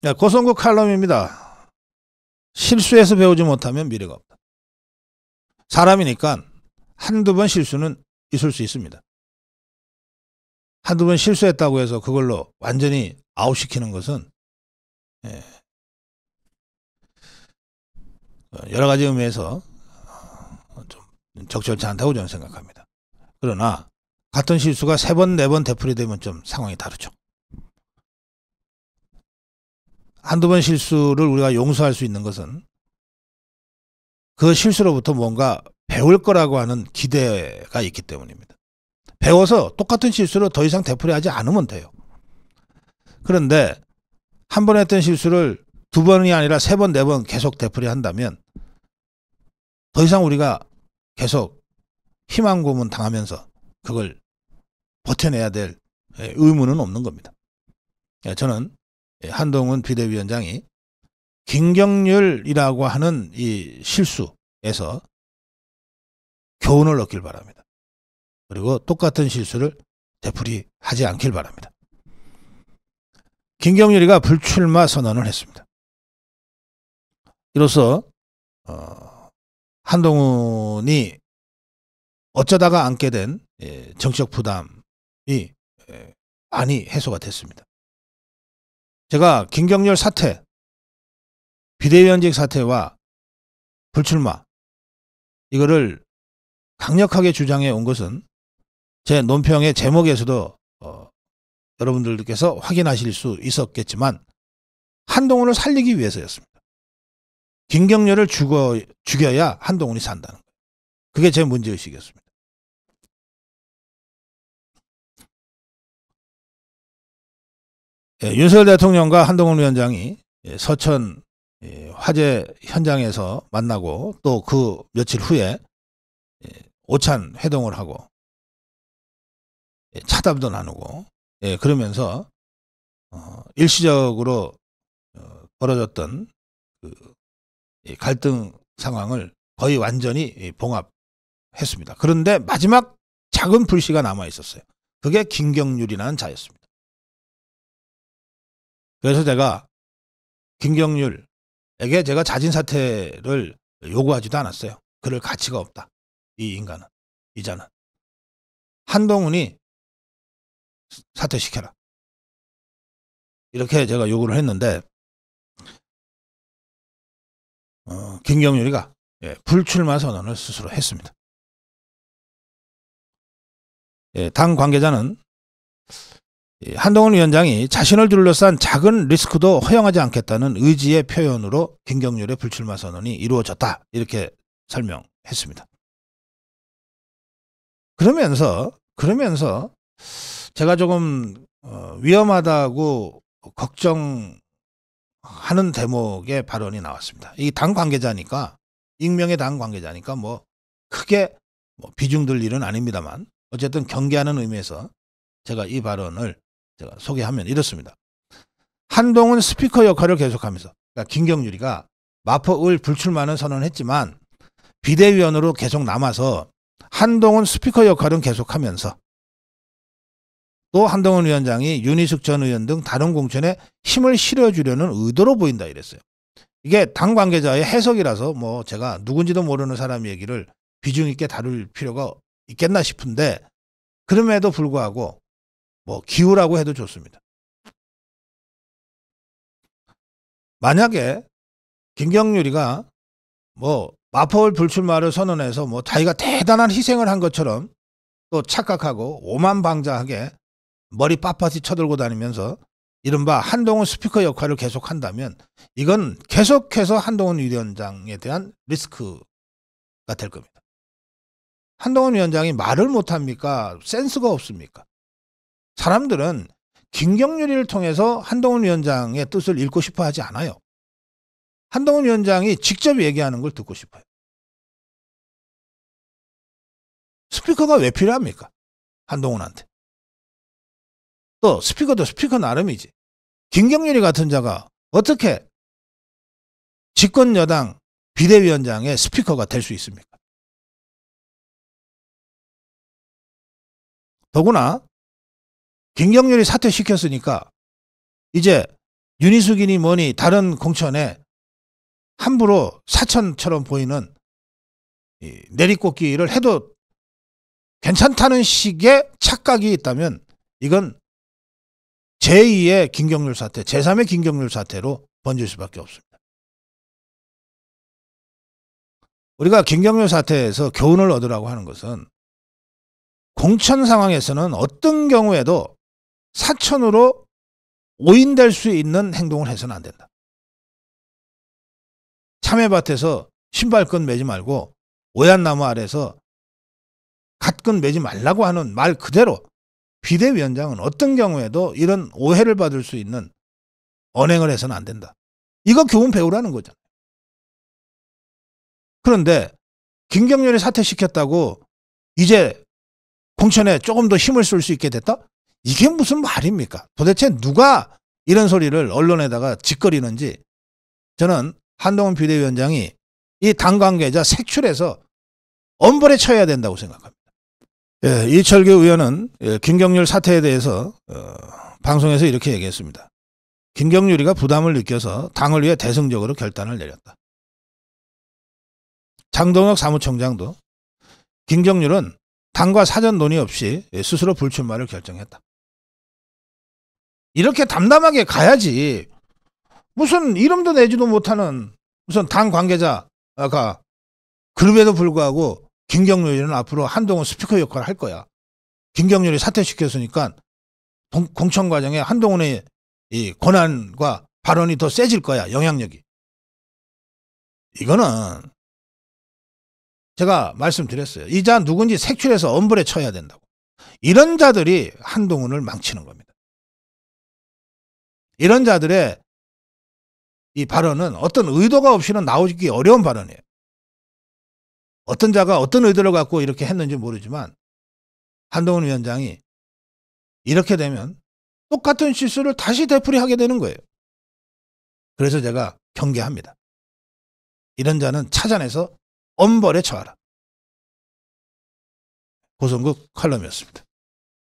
야, 고성국 칼럼입니다. 실수해서 배우지 못하면 미래가 없다. 사람이니까 한두 번 실수는 있을 수 있습니다. 한두 번 실수했다고 해서 그걸로 완전히 아웃시키는 것은 여러 가지 의미에서 좀 적절치 않다고 저는 생각합니다. 그러나 같은 실수가 3번, 4번 되풀이되면 좀 상황이 다르죠. 한두 번 실수를 우리가 용서할 수 있는 것은 그 실수로부터 뭔가 배울 거라고 하는 기대가 있기 때문입니다. 배워서 똑같은 실수를 더 이상 되풀이하지 않으면 돼요. 그런데 한 번 했던 실수를 2번이 아니라 3번, 4번 계속 되풀이한다면 더 이상 우리가 계속 희망 고문 당하면서 그걸 버텨내야 될 의무는 없는 겁니다. 저는 한동훈 비대위원장이 김경률이라고 하는 이 실수에서 교훈을 얻길 바랍니다. 그리고 똑같은 실수를 되풀이하지 않길 바랍니다. 김경률이가 불출마 선언을 했습니다. 이로써 한동훈이 어쩌다가 안게 된 정치적 부담이 많이 해소가 됐습니다. 제가 김경률 사퇴, 비대위원직 사퇴와 불출마 이거를 강력하게 주장해 온 것은 제 논평의 제목에서도 여러분들께서 확인하실 수 있었겠지만 한동훈을 살리기 위해서였습니다. 김경률을 죽여야 한동훈이 산다는 거예요. 그게 제 문제의식이었습니다. 윤석열 대통령과 한동훈 위원장이 서천 화재 현장에서 만나고 또 그 며칠 후에 오찬 회동을 하고 차담도 나누고 그러면서 일시적으로 벌어졌던 그 갈등 상황을 거의 완전히 봉합했습니다. 그런데 마지막 작은 불씨가 남아 있었어요. 그게 김경률이라는 자였습니다. 그래서 제가 김경률에게 제가 자진 사퇴를 요구하지도 않았어요. 그럴 가치가 없다. 이 인간은, 이 자는. 한동훈이 사퇴시켜라. 이렇게 제가 요구를 했는데 김경률이가 불출마 선언을 스스로 했습니다. 당 관계자는 한동훈 위원장이 자신을 둘러싼 작은 리스크도 허용하지 않겠다는 의지의 표현으로 김경률의 불출마 선언이 이루어졌다. 이렇게 설명했습니다. 그러면서 제가 조금 위험하다고 걱정하는 대목의 발언이 나왔습니다. 이 당 관계자니까, 익명의 당 관계자니까 뭐 크게 비중들 일은 아닙니다만 어쨌든 경계하는 의미에서 제가 이 발언을 제가 소개하면 이렇습니다. 한동훈 스피커 역할을 계속하면서, 그러니까 김경률이가 마포을 불출마는 선언했지만 비대위원으로 계속 남아서 한동훈 스피커 역할은 계속하면서 또 한동훈 위원장이 윤희숙 전 의원 등 다른 공천에 힘을 실어주려는 의도로 보인다 이랬어요. 이게 당 관계자의 해석이라서 뭐 제가 누군지도 모르는 사람 얘기를 비중 있게 다룰 필요가 있겠나 싶은데 그럼에도 불구하고 뭐 기우라고 해도 좋습니다. 만약에 김경률이가 뭐 마포을 불출마를 선언해서 뭐 자기가 대단한 희생을 한 것처럼 또 착각하고 오만방자하게 머리 빳빳이 쳐들고 다니면서 이른바 한동훈 스피커 역할을 계속한다면 이건 계속해서 한동훈 위원장에 대한 리스크가 될 겁니다. 한동훈 위원장이 말을 못합니까? 센스가 없습니까? 사람들은 김경률이를 통해서 한동훈 위원장의 뜻을 읽고 싶어 하지 않아요. 한동훈 위원장이 직접 얘기하는 걸 듣고 싶어요. 스피커가 왜 필요합니까? 한동훈한테. 또 스피커도 스피커 나름이지. 김경률이 같은 자가 어떻게 집권 여당 비대위원장의 스피커가 될 수 있습니까? 더구나 김경률이 사퇴시켰으니까 이제 윤희숙이니 뭐니 다른 공천에 함부로 사천처럼 보이는 이 내리꽂기를 해도 괜찮다는 식의 착각이 있다면 이건 제2의 김경률 사태, 제3의 김경률 사태로 번질 수밖에 없습니다. 우리가 김경률 사태에서 교훈을 얻으라고 하는 것은 공천 상황에서는 어떤 경우에도 사천으로 오인될 수 있는 행동을 해서는 안 된다. 참외밭에서 신발끈 매지 말고 오얏나무 아래서 갓끈 매지 말라고 하는 말 그대로 비대위원장은 어떤 경우에도 이런 오해를 받을 수 있는 언행을 해서는 안 된다. 이거 교훈 배우라는 거잖아요. 그런데 김경률이 사퇴시켰다고 이제 공천에 조금 더 힘을 쓸 수 있게 됐다? 이게 무슨 말입니까? 도대체 누가 이런 소리를 언론에다가 짓거리는지 저는 한동훈 비대위원장이 이 당 관계자 색출해서 엄벌에 처해야 된다고 생각합니다. 예, 이철규 의원은 김경률 사태에 대해서 방송에서 이렇게 얘기했습니다. 김경률이가 부담을 느껴서 당을 위해 대승적으로 결단을 내렸다. 장동혁 사무총장도 김경률은 당과 사전 논의 없이 스스로 불출마를 결정했다. 이렇게 담담하게 가야지 무슨 이름도 내지도 못하는 무슨 당 관계자가 그럼에도 불구하고 김경률이는 앞으로 한동훈 스피커 역할을 할 거야. 김경률이 사퇴시켰으니까 공천 과정에 한동훈의 이 권한과 발언이 더 세질 거야. 영향력이. 이거는 제가 말씀드렸어요. 이 자 누군지 색출해서 엄벌에 쳐야 된다고. 이런 자들이 한동훈을 망치는 겁니다. 이런 자들의 이 발언은 어떤 의도가 없이는 나오기 어려운 발언이에요. 어떤 자가 어떤 의도를 갖고 이렇게 했는지 모르지만 한동훈 위원장이 이렇게 되면 똑같은 실수를 다시 되풀이하게 되는 거예요. 그래서 제가 경계합니다. 이런 자는 찾아내서 엄벌에 처하라. 고성국 칼럼이었습니다.